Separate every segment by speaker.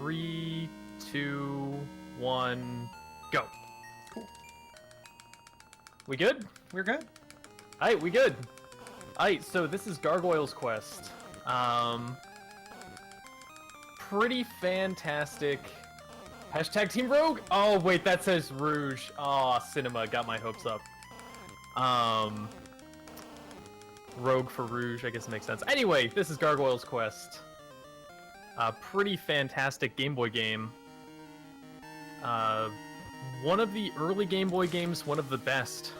Speaker 1: 3, 2, 1, go.
Speaker 2: Cool.
Speaker 1: We good?
Speaker 2: We're good.
Speaker 1: Alright, we good. Alright, so this is Gargoyle's quest. Pretty fantastic. Hashtag Team Rogue? Oh, wait, that says Rouge. Oh, Cinema, got my hopes up. Rogue for Rouge, I guess makes sense. Anyway, this is Gargoyle's quest. Pretty fantastic Game Boy game. One of the early Game Boy games, one of the best.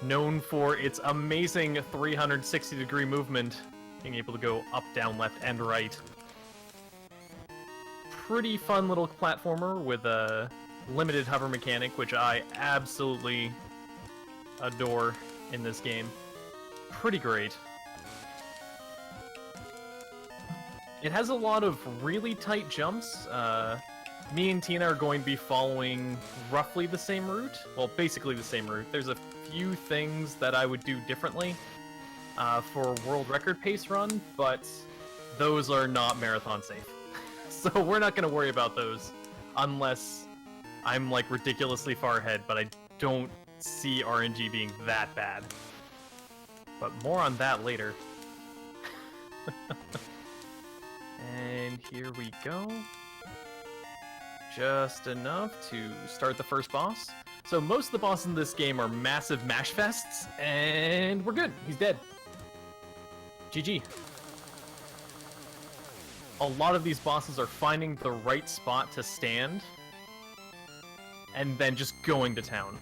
Speaker 1: Known for its amazing 360-degree movement, being able to go up, down, left, and right. Pretty fun little platformer with a limited hover mechanic, which I absolutely adore in this game. Pretty great. It has a lot of really tight jumps. Me and Tina are going to be following roughly the same route. Well, basically the same route. There's a few things that I would do differently for a world record pace run, but those are not marathon safe. So we're not going to worry about those unless I'm like ridiculously far ahead, but I don't see RNG being that bad. But more on that later. And here we go. Just enough to start the first boss. So most of the bosses in this game are massive mash fests, and we're good. He's dead. GG. A lot of these bosses are finding the right spot to stand, and then just going to town.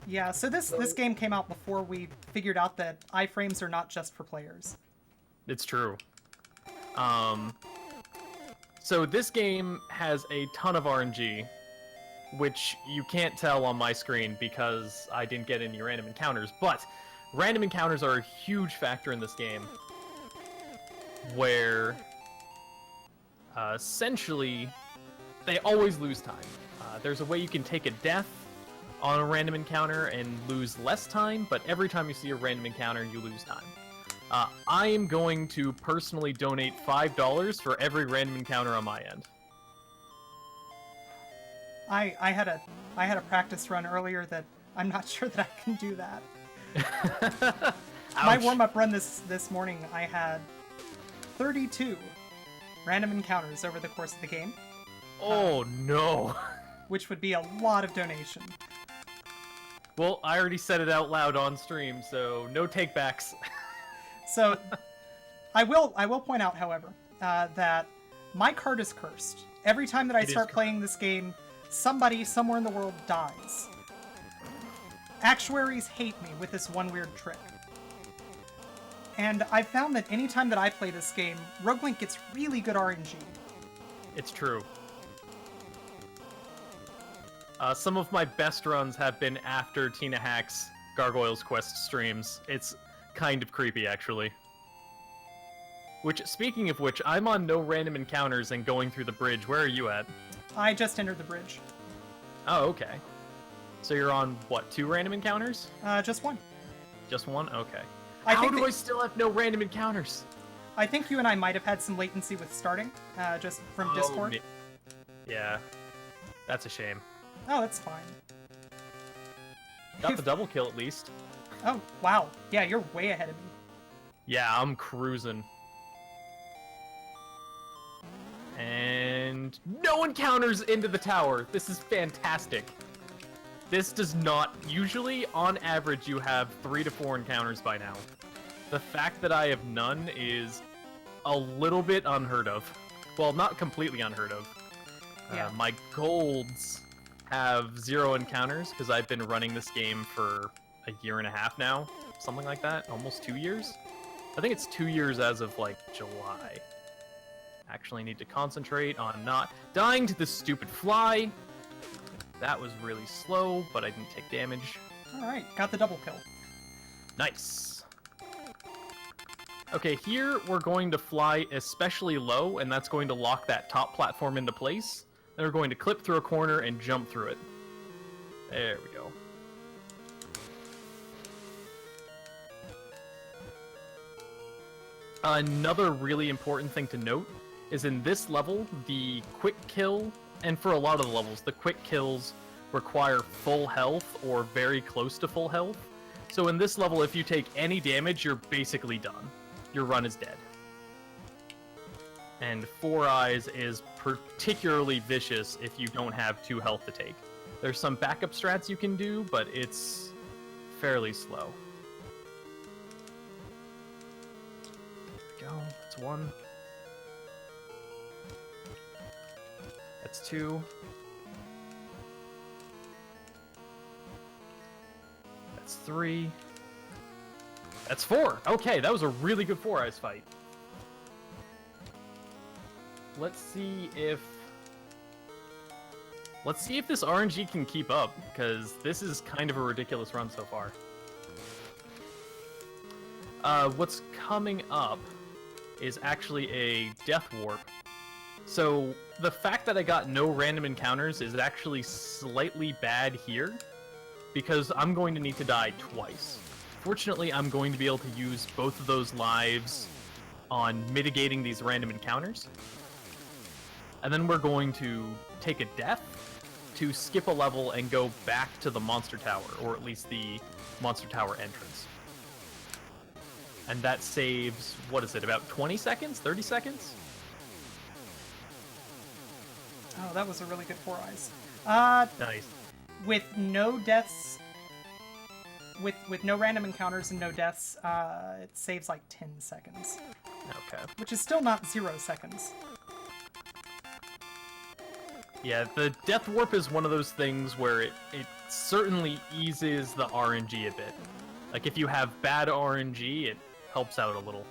Speaker 2: Yeah, so this game came out before we figured out that iframes are not just for players.
Speaker 1: It's true. So this game has a ton of RNG, which you can't tell on my screen because I didn't get any random encounters, but random encounters are a huge factor in this game, where essentially they always lose time. There's a way you can take a death on a random encounter and lose less time, but every time you see a random encounter, you lose time. I am going to personally donate $5 for every random encounter on my end.
Speaker 2: I had a practice run earlier that I'm not sure that I can do that. My warm-up run this morning, I had 32 random encounters over the course of the game.
Speaker 1: Oh no!
Speaker 2: Which would be a lot of donation.
Speaker 1: Well, I already said it out loud on stream, so no takebacks.
Speaker 2: So, I will point out, however, that my card is cursed. Every time that I start playing this game, somebody somewhere in the world dies. Actuaries hate me with this one weird trick. And I've found that anytime that I play this game, RogueLink gets really good RNG.
Speaker 1: It's true. Some of my best runs have been after tinahacks Gargoyle's Quest streams. It's kind of creepy, actually. Which, speaking of which, I'm on no random encounters and going through the bridge. Where are you at?
Speaker 2: I just entered the bridge.
Speaker 1: Oh, okay. So you're on, what, 2 random encounters?
Speaker 2: Just one.
Speaker 1: Just one? Okay.
Speaker 2: I
Speaker 1: I still have no random encounters?
Speaker 2: I think you and I might have had some latency with starting, just from Discord.
Speaker 1: Yeah. That's a shame.
Speaker 2: Oh, that's fine.
Speaker 1: Got the double kill, at least.
Speaker 2: Oh, wow. Yeah, you're way ahead of me.
Speaker 1: Yeah, I'm cruising. And no encounters into the tower. This is fantastic. This does not... Usually, on average, you have 3 to 4 encounters by now. The fact that I have none is a little bit unheard of. Well, not completely unheard of.
Speaker 2: Yeah.
Speaker 1: My golds have 0 encounters, because I've been running this game for a year and a half now. Something like that. Almost 2 years? I think it's 2 years as of, like, July. Actually need to concentrate on not dying to this stupid fly. That was really slow, but I didn't take damage.
Speaker 2: Alright, got the double kill.
Speaker 1: Nice. Okay, here we're going to fly especially low, and that's going to lock that top platform into place. Then we're going to clip through a corner and jump through it. There we go. Another really important thing to note is in this level, the quick kill, and for a lot of the levels, the quick kills require full health or very close to full health. So in this level, if you take any damage, you're basically done. Your run is dead. And Four Eyes is particularly vicious if you don't have 2 health to take. There's some backup strats you can do, but it's fairly slow. There we go. That's 1. That's 2. That's 3. That's 4. Okay, that was a really good Four Eyes fight. Let's see if this RNG can keep up, because this is kind of a ridiculous run so far. What's coming up is actually a Death Warp. So the fact that I got no random encounters is actually slightly bad here, because I'm going to need to die twice. Fortunately, I'm going to be able to use both of those lives on mitigating these random encounters. And then we're going to take a death to skip a level and go back to the Monster Tower, or at least the Monster Tower entrance. And that saves, what is it, about 20 seconds? 30 seconds?
Speaker 2: Oh, that was a really good Four Eyes.
Speaker 1: Nice.
Speaker 2: With no deaths, with no random encounters and no deaths, it saves like 10 seconds.
Speaker 1: Okay.
Speaker 2: Which is still not 0 seconds.
Speaker 1: Yeah, the Death Warp is one of those things where it certainly eases the RNG a bit. Like, if you have bad RNG, it helps out a little.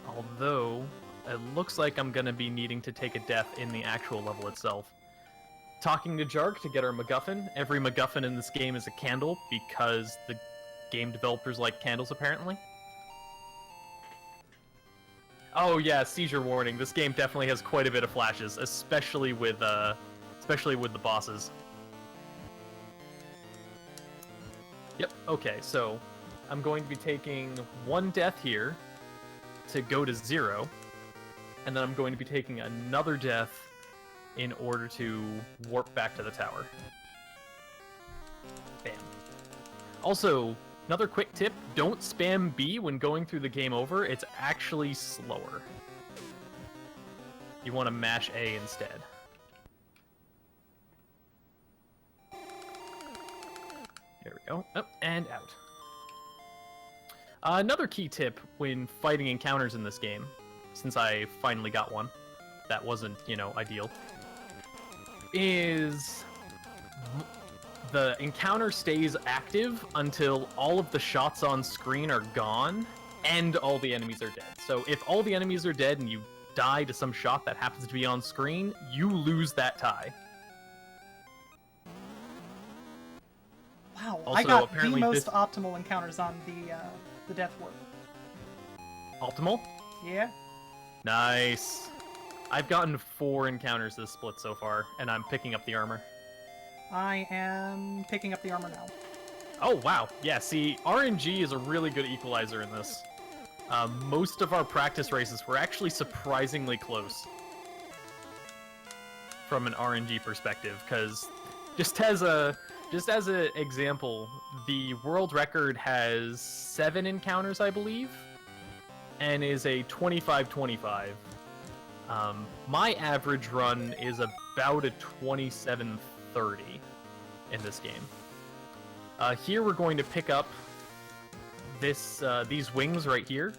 Speaker 1: Although, it looks like I'm gonna be needing to take a death in the actual level itself. Talking to Jark to get our MacGuffin. Every MacGuffin in this game is a candle, because the game developers like candles, apparently. Oh yeah, seizure warning. This game definitely has quite a bit of flashes, especially with the bosses. Yep, okay, so I'm going to be taking 1 death here to go to 0, and then I'm going to be taking another death in order to warp back to the tower. Bam. Also, another quick tip, don't spam B when going through the game over, it's actually slower. You want to mash A instead. There we go. Up and out. Another key tip when fighting encounters in this game, since I finally got one, that wasn't, ideal, is the encounter stays active until all of the shots on screen are gone and all the enemies are dead. So if all the enemies are dead and you die to some shot that happens to be on screen, you lose that tie.
Speaker 2: Wow,
Speaker 1: Also,
Speaker 2: I got the
Speaker 1: apparently
Speaker 2: most optimal encounters on the Death Warp.
Speaker 1: Optimal?
Speaker 2: Yeah.
Speaker 1: Nice. I've gotten 4 encounters this split so far, and I'm picking up the armor.
Speaker 2: I am picking up the armor now.
Speaker 1: Oh, wow. Yeah, see, RNG is a really good equalizer in this. Most of our practice races were actually surprisingly close from an RNG perspective, because just as an example, the world record has 7 encounters, I believe, and is a 25-25. My average run is about a 27-30 in this game. Here we're going to pick up these wings right here.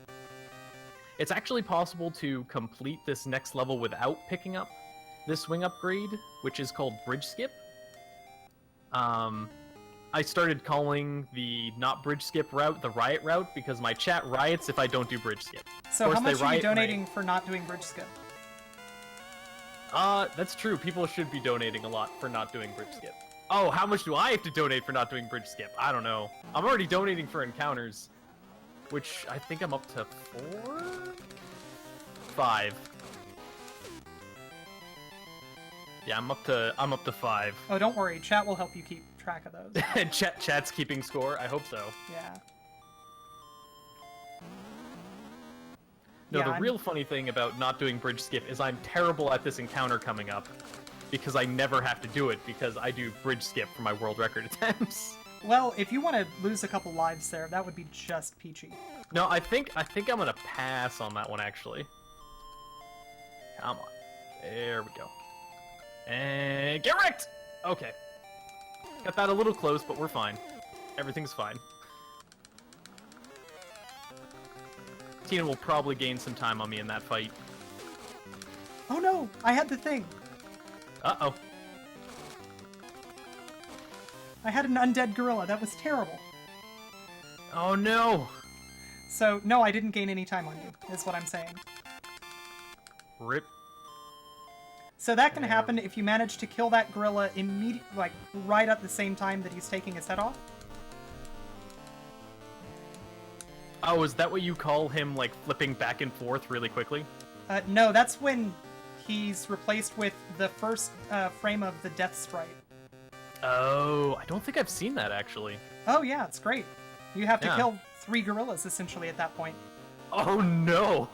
Speaker 1: It's actually possible to complete this next level without picking up this wing upgrade, which is called Bridge Skip. I started calling the not Bridge Skip route the Riot route because my chat riots if I don't do Bridge Skip.
Speaker 2: So how much are you donating for not doing Bridge Skip?
Speaker 1: That's true. People should be donating a lot for not doing Bridge Skip. Oh, how much do I have to donate for not doing Bridge Skip? I don't know. I'm already donating for encounters, which I think I'm up to 4? 5. Yeah, I'm up to 5.
Speaker 2: Oh, don't worry. Chat will help you keep track of those.
Speaker 1: Chat's keeping score? I hope so.
Speaker 2: Yeah.
Speaker 1: No,
Speaker 2: Yeah,
Speaker 1: the real funny thing about not doing bridge skip is I'm terrible at this encounter coming up, because I never have to do it, because I do bridge skip for my world record attempts.
Speaker 2: Well, if you want to lose a couple lives there, that would be just peachy.
Speaker 1: No, I think I'm gonna pass on that one, actually. Come on. There we go. And get wrecked! Okay. Got that a little close, but we're fine. Everything's fine. Tina will probably gain some time on me in that fight.
Speaker 2: Oh no! I had the thing!
Speaker 1: Uh-oh.
Speaker 2: I had an undead gorilla. That was terrible.
Speaker 1: Oh no!
Speaker 2: So, no, I didn't gain any time on you, is what I'm saying.
Speaker 1: Rip.
Speaker 2: So that can happen if you manage to kill that gorilla like, right at the same time that he's taking his head off.
Speaker 1: Oh, is that what you call him, like, flipping back and forth really quickly?
Speaker 2: No, that's when he's replaced with the first frame of the death sprite.
Speaker 1: Oh, I don't think I've seen that, actually.
Speaker 2: Oh yeah, it's great. You have to
Speaker 1: Yeah.
Speaker 2: kill 3 gorillas, essentially, at that point.
Speaker 1: Oh no!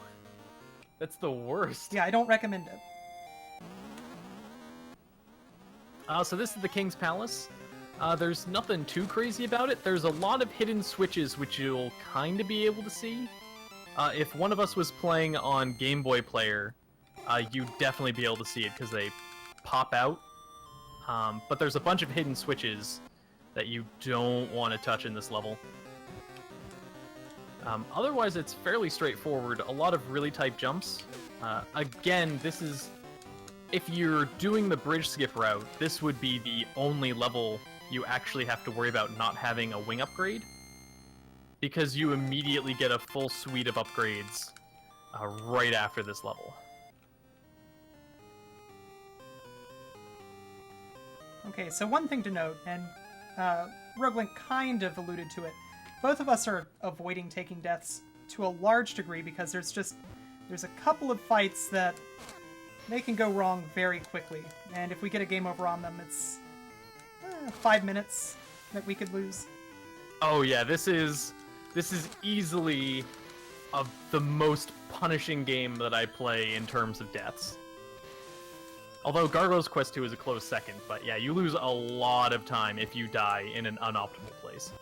Speaker 1: That's the worst.
Speaker 2: Yeah, I don't recommend it.
Speaker 1: So this is the King's Palace. There's nothing too crazy about it. There's a lot of hidden switches which you'll kind of be able to see. If one of us was playing on Game Boy Player, you'd definitely be able to see it because they pop out. But there's a bunch of hidden switches that you don't want to touch in this level. Otherwise, it's fairly straightforward. A lot of really tight jumps. Again, this is... If you're doing the bridge skip route, this would be the only level you actually have to worry about not having a wing upgrade, because you immediately get a full suite of upgrades right after this level.
Speaker 2: Okay, so one thing to note, and RogueLink kind of alluded to it, both of us are avoiding taking deaths to a large degree because there's a couple of fights that they can go wrong very quickly, and if we get a game over on them, it's 5 minutes that we could lose.
Speaker 1: Oh yeah, this is easily the most punishing game that I play in terms of deaths. Although Gargoyle's Quest 2 is a close second, but yeah, you lose a lot of time if you die in an unoptimal place.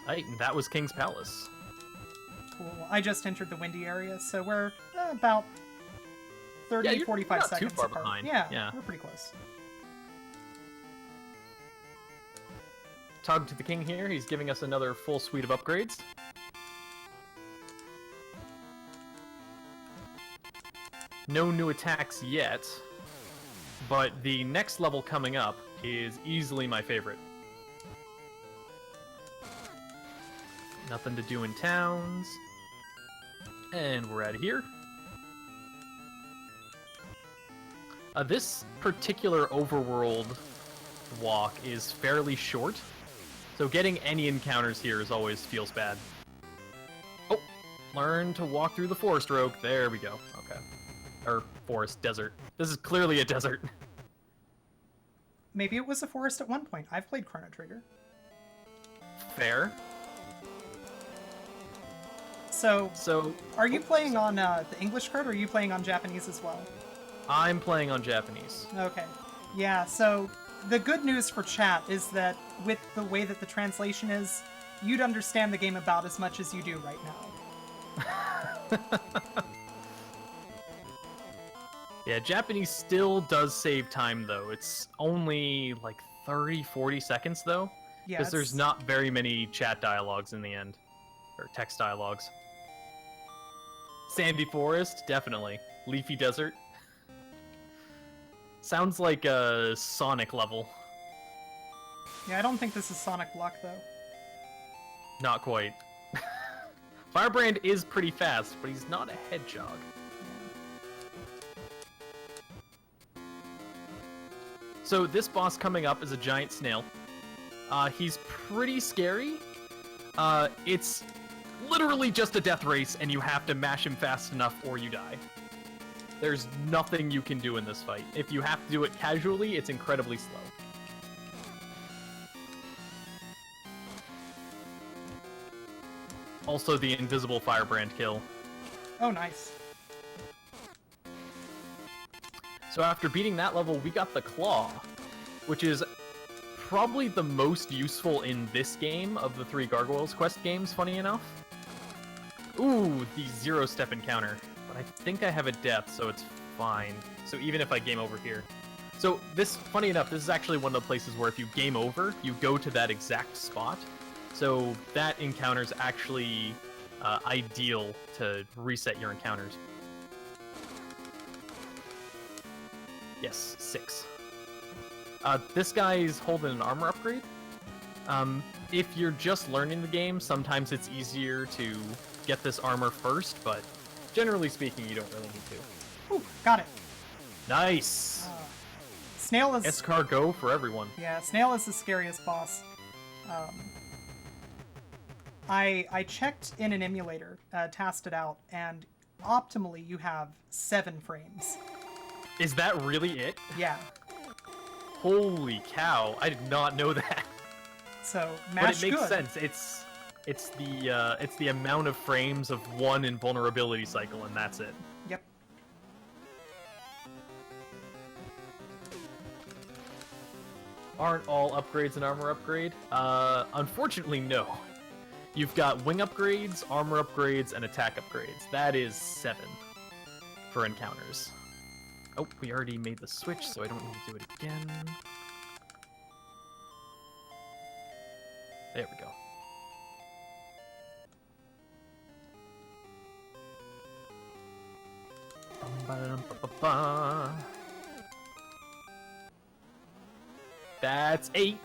Speaker 1: Right, and that was King's Palace.
Speaker 2: Cool. I just entered the windy area, so we're about 30,
Speaker 1: Yeah,
Speaker 2: 45
Speaker 1: not
Speaker 2: seconds
Speaker 1: too far
Speaker 2: apart.
Speaker 1: behind.
Speaker 2: Yeah,
Speaker 1: Yeah.
Speaker 2: we're pretty close.
Speaker 1: Tug to the King here, he's giving us another full suite of upgrades. No new attacks yet, but the next level coming up is easily my favorite. Nothing to do in towns. And we're out of here. This particular overworld walk is fairly short, so getting any encounters here always feels bad. Oh, learn to walk through the forest, Rogue. There we go. Okay. Or forest, desert. This is clearly a desert.
Speaker 2: Maybe it was a forest at one point. I've played Chrono Trigger.
Speaker 1: Fair.
Speaker 2: So are you
Speaker 1: oh,
Speaker 2: playing on the English card, or are you playing on Japanese as well?
Speaker 1: I'm playing on Japanese.
Speaker 2: Okay. Yeah, so the good news for chat is that with the way that the translation is, you'd understand the game about as much as you do right now.
Speaker 1: Yeah, Japanese still does save time, though. It's only like 30, 40 seconds, though.
Speaker 2: Yeah,
Speaker 1: Because there's not very many chat dialogues in the end. Or text dialogues. Sandy forest, definitely. Leafy desert. Sounds like a Sonic level.
Speaker 2: Yeah, I don't think this is Sonic Luck, though.
Speaker 1: Not quite. Firebrand is pretty fast, but he's not a hedgehog. So this boss coming up is a giant snail. He's pretty scary. It's literally just a death race, and you have to mash him fast enough or you die. There's nothing you can do in this fight. If you have to do it casually, it's incredibly slow. Also the invisible firebrand kill.
Speaker 2: Oh, nice.
Speaker 1: So after beating that level, we got the Claw, which is probably the most useful in this game of the 3 Gargoyles quest games, funny enough. Ooh, the 0-step encounter. But I think I have a death, so it's fine. So even if I game over here. So this, funny enough, this is actually one of the places where if you game over, you go to that exact spot. So that encounter's actually ideal to reset your encounters. Yes, 6. This guy's holding an armor upgrade. If you're just learning the game, sometimes it's easier to get this armor first, but generally speaking, you don't really need to.
Speaker 2: Ooh, got it.
Speaker 1: Nice!
Speaker 2: Snail is...
Speaker 1: Escargot for everyone.
Speaker 2: Yeah, Snail is the scariest boss. I checked in an emulator, tested out, and optimally you have 7 frames.
Speaker 1: Is that really it?
Speaker 2: Yeah.
Speaker 1: Holy cow! I did not know that.
Speaker 2: So mash good.
Speaker 1: But it makes sense. It's the amount of frames of one invulnerability cycle, and that's it.
Speaker 2: Yep.
Speaker 1: Aren't all upgrades an armor upgrade? Unfortunately, no. You've got wing upgrades, armor upgrades, and attack upgrades. That is 7 for encounters. Oh, we already made the switch, so I don't need to do it again. There we go. That's 8.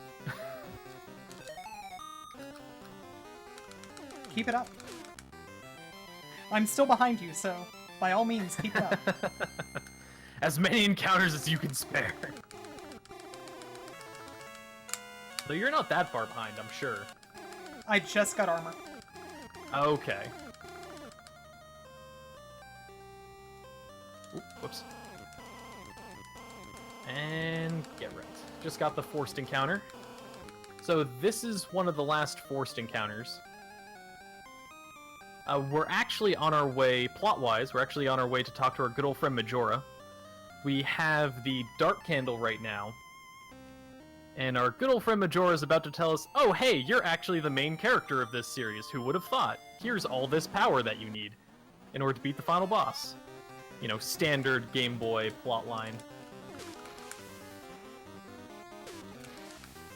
Speaker 2: Keep it up. I'm still behind you, so by all means, keep it up.
Speaker 1: As many encounters as you can spare. So you're not that far behind, I'm sure.
Speaker 2: I just got armor.
Speaker 1: Okay. Ooh, whoops. And get right. Just got the forced encounter. So this is one of the last forced encounters. We're actually on our way, plot-wise, we're actually on our way to talk to our good old friend Majora. We have the Dark Candle right now. And our good old friend Majora is about to tell us, oh hey, you're actually the main character of this series, who would have thought? Here's all this power that you need in order to beat the final boss. You know, standard Game Boy plotline.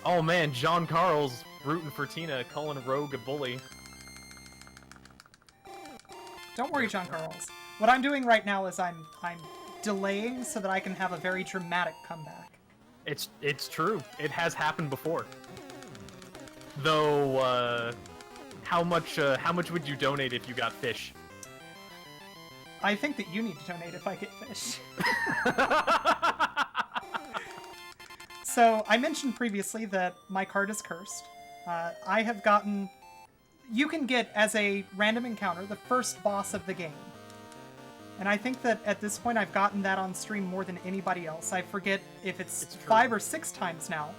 Speaker 1: Oh man, John Carl's rooting for Tina, calling Rogue a bully.
Speaker 2: Don't worry, John Carls. What I'm doing right now is I'm delaying so that I can have a very dramatic comeback.
Speaker 1: It's true. It has happened before. Though, how much would you donate if you got fish?
Speaker 2: I think that you need to donate if I get fish. So, I mentioned previously that my card is cursed. I have gotten... You can get, as a random encounter, the first boss of the game. And I think that at this point I've gotten that on stream more than anybody else. I forget if it's 5 or 6 times now.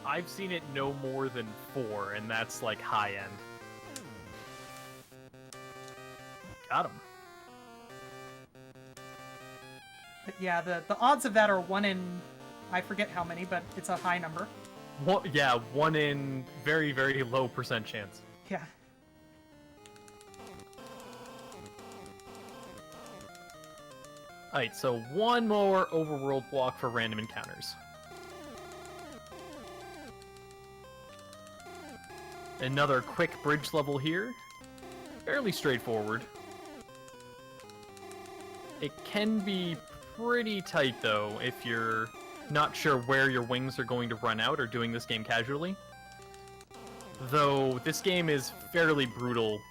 Speaker 1: I've seen it no more than 4, and that's like high end. Got him.
Speaker 2: But yeah, the odds of that are 1 in... I forget how many, but it's a high number.
Speaker 1: Well, yeah, 1 in very, very low % chance.
Speaker 2: Yeah.
Speaker 1: Alright, so 1 more overworld block for random encounters. Another quick bridge level here. Fairly straightforward. It can be pretty tight, though, if you're not sure where your wings are going to run out or doing this game casually. Though, this game is fairly brutal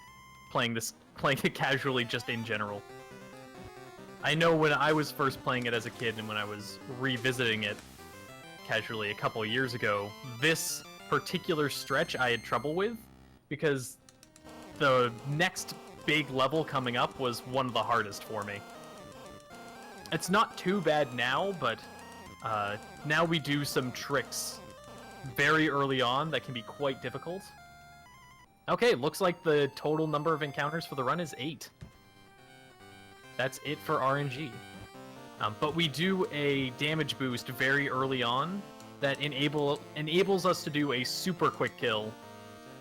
Speaker 1: playing it casually just in general. I know when I was first playing it as a kid and when I was revisiting it casually a couple of years ago, this particular stretch I had trouble with because the next big level coming up was one of the hardest for me. It's not too bad now, but now we do some tricks very early on that can be quite difficult. Okay, looks like the total number of encounters for the run is 8. That's it for RNG. But we do a damage boost very early on that enables us to do a super quick kill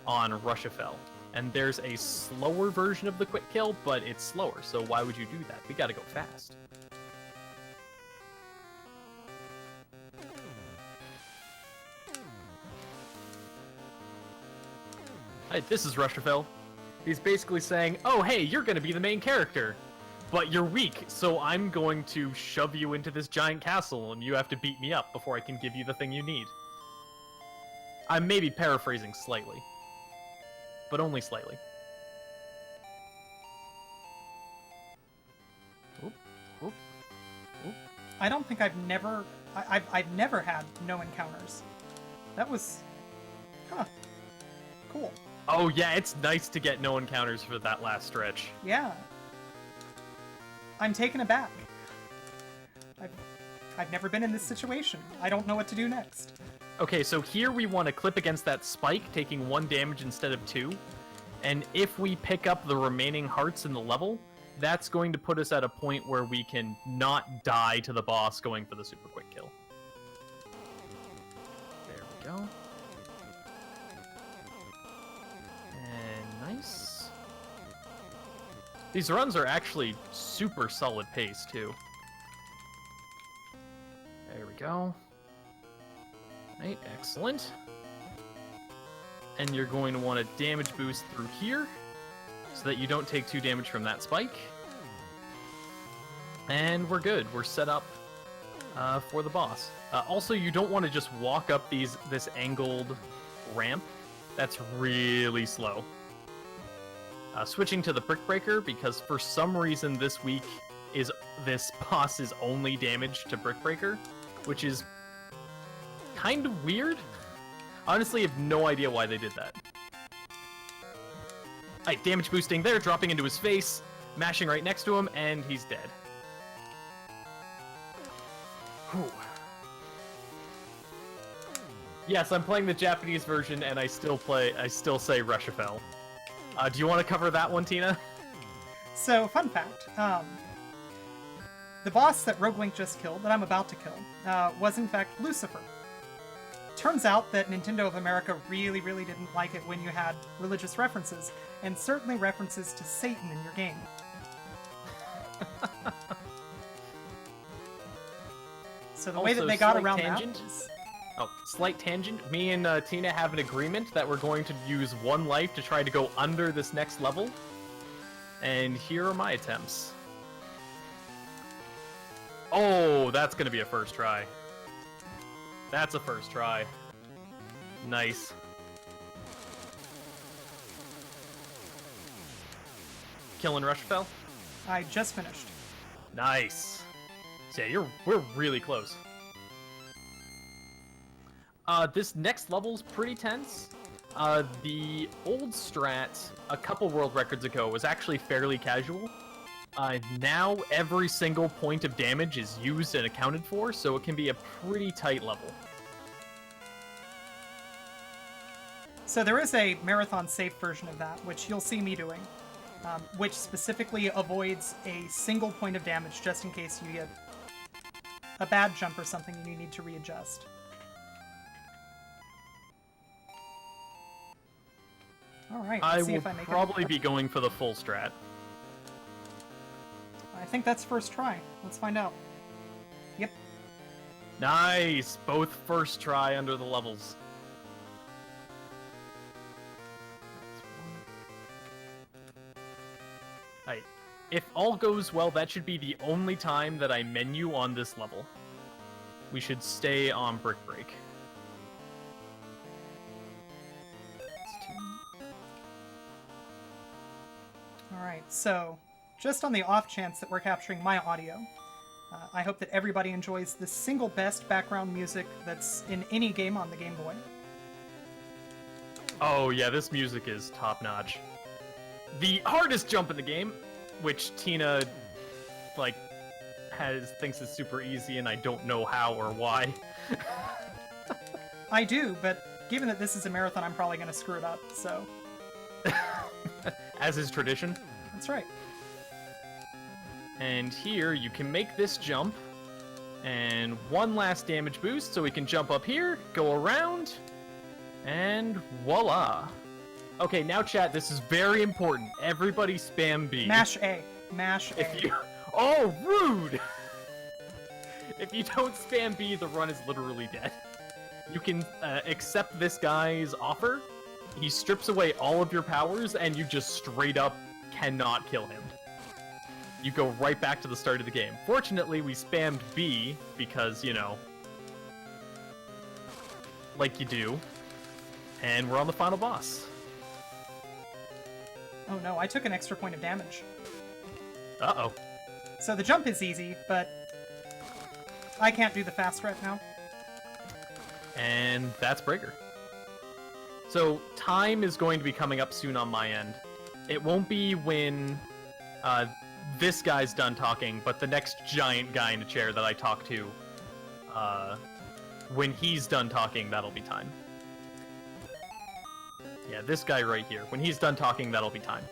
Speaker 1: on Rushafell. And there's a slower version of the quick kill, but it's slower, so why would you do that? We gotta go fast. Hi, this is Rushafell. He's basically saying, oh hey, you're gonna be the main character, but you're weak, so I'm going to shove you into this giant castle and you have to beat me up before I can give you the thing you need. I'm maybe paraphrasing slightly, but only slightly. Oop, oop, oop.
Speaker 2: I don't think I've never had no encounters. That was... Huh. Cool.
Speaker 1: Oh yeah, it's nice to get no encounters for that last stretch.
Speaker 2: Yeah. I'm taken aback. I've never been in this situation. I don't know what to do next.
Speaker 1: Okay, so here we want to clip against that spike, taking 1 damage instead of 2. And if we pick up the remaining hearts in the level, that's going to put us at a point where we can not die to the boss going for the super quick kill. There we go. And nice. These runs are actually super solid pace, too. There we go. Right, excellent. And you're going to want a damage boost through here, so that you don't take 2 damage from that spike. And we're good. We're set up for the boss. Also, you don't want to just walk up this angled ramp. That's really slow. Switching to the Brick Breaker, because for some reason this week this boss is only damage to Brick Breaker, which is kind of weird. Honestly, I have no idea why they did that. Alright, damage boosting there, dropping into his face, mashing right next to him, and he's dead. Whew. Yes, I'm playing the Japanese version, and I still say Rushafell. Do you want to cover that one, Tina?
Speaker 2: So, fun fact. The boss that RogueLink just killed, that I'm about to kill, was in fact Lucifer. Turns out that Nintendo of America really, really didn't like it when you had religious references, and certainly references to Satan in your game. So the way that they got around that was...
Speaker 1: Oh, slight tangent. Me and Tina have an agreement that we're going to use 1 life to try to go under this next level. And here are my attempts. Oh, that's going to be a first try. That's a first try. Nice. Killing Rushafell?
Speaker 2: I just finished.
Speaker 1: Nice. So yeah, we're really close. This next level's pretty tense. The old strat a couple world records ago was actually fairly casual. Now every single point of damage is used and accounted for, so it can be a pretty tight level.
Speaker 2: So there is a marathon safe version of that, which you'll see me doing, which specifically avoids a single point of damage just in case you get a bad jump or something and you need to readjust. Alright, let's see if I make it.
Speaker 1: I will probably be going for the full strat.
Speaker 2: I think that's first try. Let's find out. Yep.
Speaker 1: Nice! Both first try under the levels. Alright. If all goes well, that should be the only time that I menu on this level. We should stay on Brick Break.
Speaker 2: Alright, so just on the off chance that we're capturing my audio, I hope that everybody enjoys the single best background music that's in any game on the Game Boy.
Speaker 1: Oh yeah, this music is top-notch. The hardest jump in the game, which Tina, thinks is super easy, and I don't know how or why.
Speaker 2: I do, but given that this is a marathon, I'm probably going to screw it up, so...
Speaker 1: as is tradition.
Speaker 2: That's right.
Speaker 1: And here, you can make this jump, and one last damage boost, so we can jump up here, go around, and voila. Okay, now chat, this is very important. Everybody spam B.
Speaker 2: Mash A. Mash A.
Speaker 1: If you... Oh, rude! If you don't spam B, the run is literally dead. You can accept this guy's offer. He strips away all of your powers, and you just straight up cannot kill him. You go right back to the start of the game. Fortunately, we spammed B, because, you know, like you do. And we're on the final boss.
Speaker 2: Oh no, I took an extra point of damage.
Speaker 1: Uh-oh.
Speaker 2: So the jump is easy, but I can't do the fast right now.
Speaker 1: And that's Breaker. So time is going to be coming up soon on my end. It won't be when this guy's done talking, but the next giant guy in the chair that I talk to, when he's done talking, that'll be time. Yeah, this guy right here. When he's done talking, that'll be time.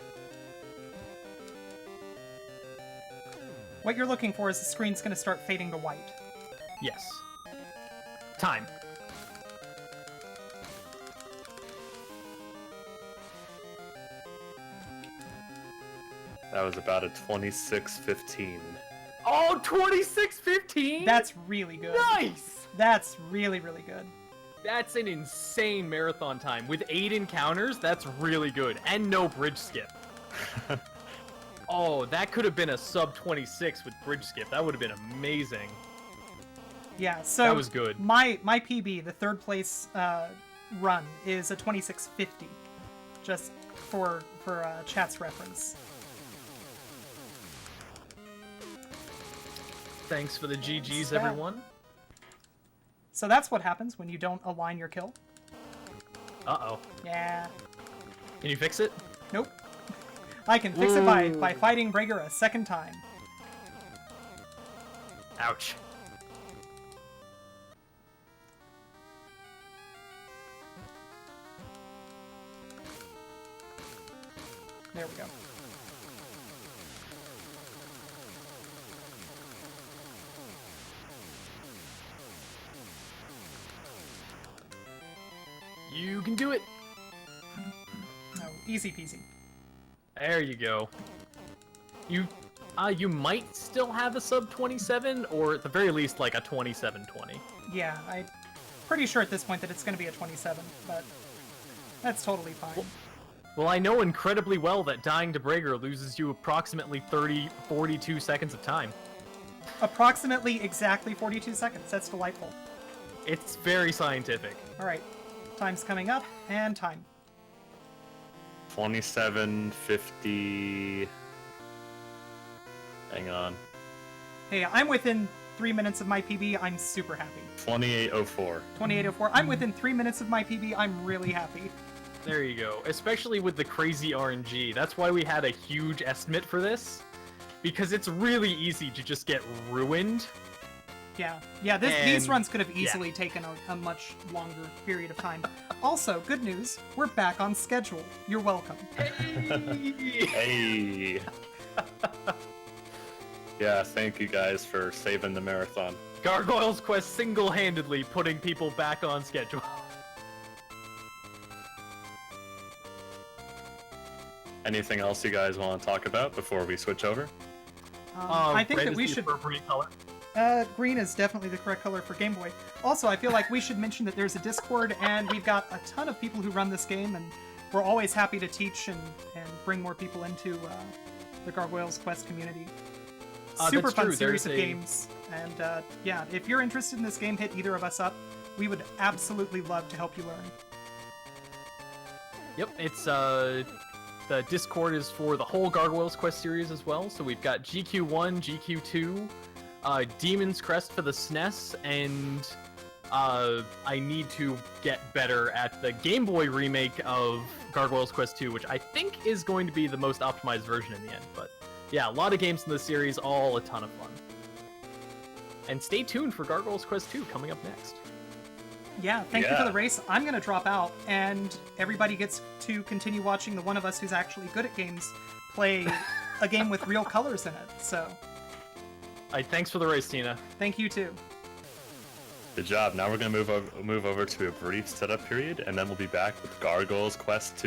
Speaker 2: What you're looking for is the screen's going to start fading to white.
Speaker 1: Yes. Time.
Speaker 3: That was about a 26:15.
Speaker 1: Oh, 26:15?
Speaker 2: That's really good.
Speaker 1: Nice!
Speaker 2: That's really, really good.
Speaker 1: That's an insane marathon time. With 8 encounters, that's really good. And no bridge skip. Oh, that could have been a sub 26 with bridge skip. That would have been amazing.
Speaker 2: Yeah, so
Speaker 1: That was good.
Speaker 2: My PB, the third place run, is a 26:50. Just for chat's reference.
Speaker 1: Thanks for the GGs,
Speaker 2: Stat.
Speaker 1: everyone.
Speaker 2: So that's what happens when you don't align your kill.
Speaker 1: Uh-oh.
Speaker 2: Yeah.
Speaker 1: Can you fix it?
Speaker 2: Nope. I can fix it by fighting Breaker a second time.
Speaker 1: Ouch.
Speaker 2: There we go.
Speaker 1: You can do it.
Speaker 2: No, easy peasy.
Speaker 1: There you go. You might still have a sub 27, or at the very least, like a 27:20.
Speaker 2: Yeah, I'm pretty sure at this point that it's going to be a 27, but that's totally fine.
Speaker 1: Well, I know incredibly well that dying to Breaker loses you approximately 42 seconds of time.
Speaker 2: Approximately exactly 42 seconds. That's delightful.
Speaker 1: It's very scientific.
Speaker 2: All right, time's coming up, and time.
Speaker 3: 27:50. Hang on.
Speaker 2: Hey, I'm within 3 minutes of my PB. I'm super happy.
Speaker 3: 28:04.
Speaker 2: 28:04. I'm within 3 minutes of my PB. I'm really happy.
Speaker 1: There you go. Especially with the crazy RNG. That's why we had a huge estimate for this. Because it's really easy to just get ruined.
Speaker 2: Yeah, these runs could have easily taken a much longer period of time. Also, good news, we're back on schedule. You're welcome.
Speaker 3: Hey! Yeah, thank you guys for saving the marathon.
Speaker 1: Gargoyle's Quest single-handedly putting people back on schedule.
Speaker 3: Anything else you guys want to talk about before we switch over?
Speaker 2: I think
Speaker 1: red
Speaker 2: that
Speaker 1: is
Speaker 2: we
Speaker 1: the
Speaker 2: should...
Speaker 1: appropriate color.
Speaker 2: Green is definitely the correct color for Game Boy. Also, I feel like we should mention that there's a Discord, and we've got a ton of people who run this game, and we're always happy to teach and bring more people into the Gargoyle's Quest community. Super
Speaker 1: that's
Speaker 2: fun
Speaker 1: true.
Speaker 2: series of
Speaker 1: There's a-
Speaker 2: games, and yeah, if you're interested in this game, hit either of us up. We would absolutely love to help you learn.
Speaker 1: Yep, it's the Discord is for the whole Gargoyle's Quest series as well. So we've got GQ1, GQ2, Demon's Crest for the SNES, and I need to get better at the Game Boy remake of Gargoyle's Quest 2, which I think is going to be the most optimized version in the end. But yeah, a lot of games in this series, all a ton of fun. And stay tuned for Gargoyle's Quest 2 coming up next.
Speaker 2: Yeah, thank you for
Speaker 3: Yeah.
Speaker 2: the race. I'm going to drop out, and everybody gets to continue watching the one of us who's actually good at games play a game with real colors in it. So,
Speaker 1: Thanks for the race, Tina.
Speaker 2: thank you too.
Speaker 3: Good job. Now we're gonna move over to a brief setup period, and then we'll be back with Gargoyle's Quest 2.